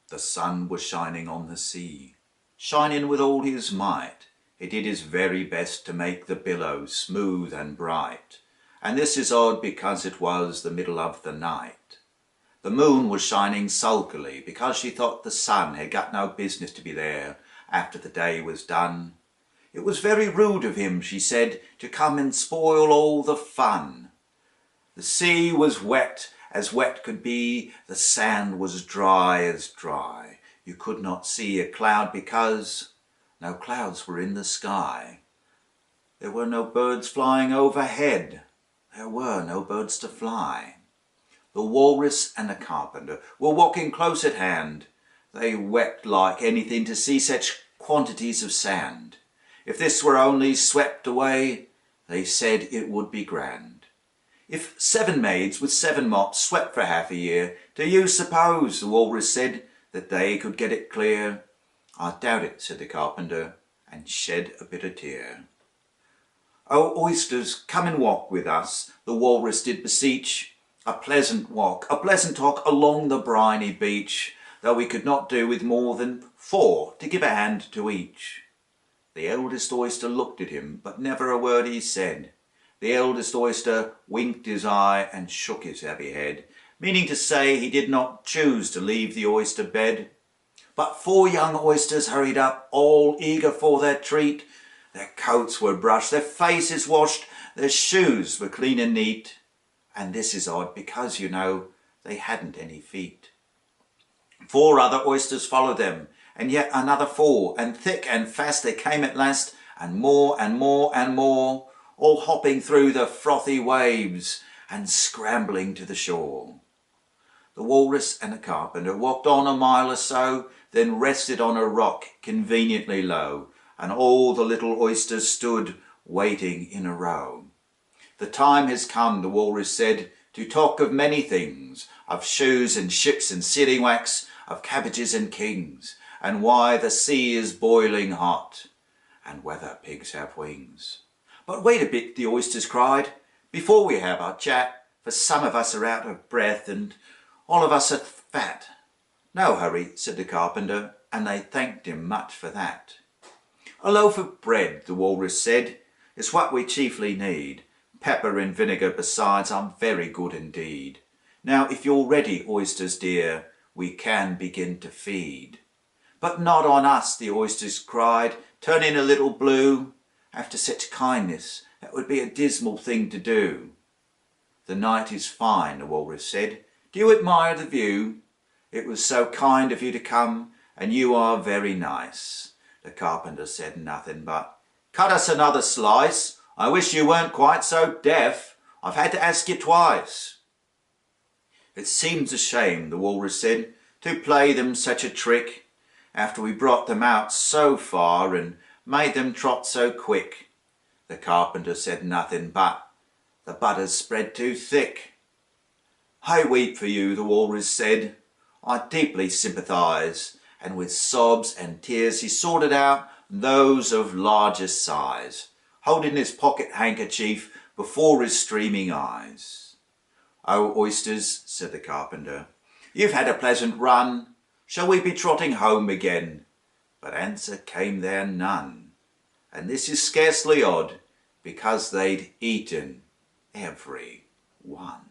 The sun was shining on the sea, shining with all his might. He did his very best to make the billows smooth and bright. And this is odd because it was the middle of the night. The moon was shining sulkily because she thought the sun had got no business to be there after the day was done. It was very rude of him, she said, to come and spoil all the fun. The sea was wet as wet could be, the sand was dry as dry. You could not see a cloud because no clouds were in the sky. There were no birds flying overhead. There were no birds to fly. The Walrus and the Carpenter were walking close at hand. They wept like anything to see such quantities of sand. If this were only swept away, they said it would be grand. If 7 maids with 7 mops swept for half a year, do you suppose, the Walrus said, that they could get it clear? I doubt it, said the Carpenter, and shed a bitter tear. Oh, oysters, come and walk with us, the Walrus did beseech. A pleasant walk, a pleasant talk along the briny beach, though we could not do with more than 4 to give a hand to each. The eldest oyster looked at him, but never a word he said. The eldest oyster winked his eye and shook his heavy head, meaning to say he did not choose to leave the oyster bed. But 4 young oysters hurried up, all eager for their treat. Their coats were brushed, their faces washed, their shoes were clean and neat. And this is odd because, you know, they hadn't any feet. 4 other oysters followed them, and yet another 4, and thick and fast they came at last, and more and more and more, all hopping through the frothy waves and scrambling to the shore. The Walrus and the Carpenter walked on a mile or so, then rested on a rock conveniently low, and all the little oysters stood waiting in a row. The time has come, the Walrus said, to talk of many things, of shoes and ships and sealing wax, of cabbages and kings, and why the sea is boiling hot, and whether pigs have wings. But wait a bit, the oysters cried, before we have our chat, for some of us are out of breath and all of us are fat. No hurry, said the Carpenter, and they thanked him much for that. A loaf of bread, the Walrus said, is what we chiefly need. Pepper and vinegar besides are very good indeed. Now if you're ready, oysters dear, we can begin to feed. But not on us, the oysters cried, turning a little blue. After such kindness, that would be a dismal thing to do. The night is fine, the Walrus said. Do you admire the view? It was so kind of you to come, and you are very nice. The Carpenter said nothing but, cut us another slice. I wish you weren't quite so deaf. I've had to ask you twice. It seems a shame, the Walrus said, to play them such a trick, after we brought them out so far and made them trot so quick. The Carpenter said nothing but, the butter's spread too thick. I weep for you, the Walrus said. I deeply sympathise, and with sobs and tears he sorted out those of largest size, holding his pocket handkerchief before his streaming eyes. Oh, oysters, said the Carpenter, you've had a pleasant run. Shall we be trotting home again? But answer came there none. And this is scarcely odd, because they'd eaten every one.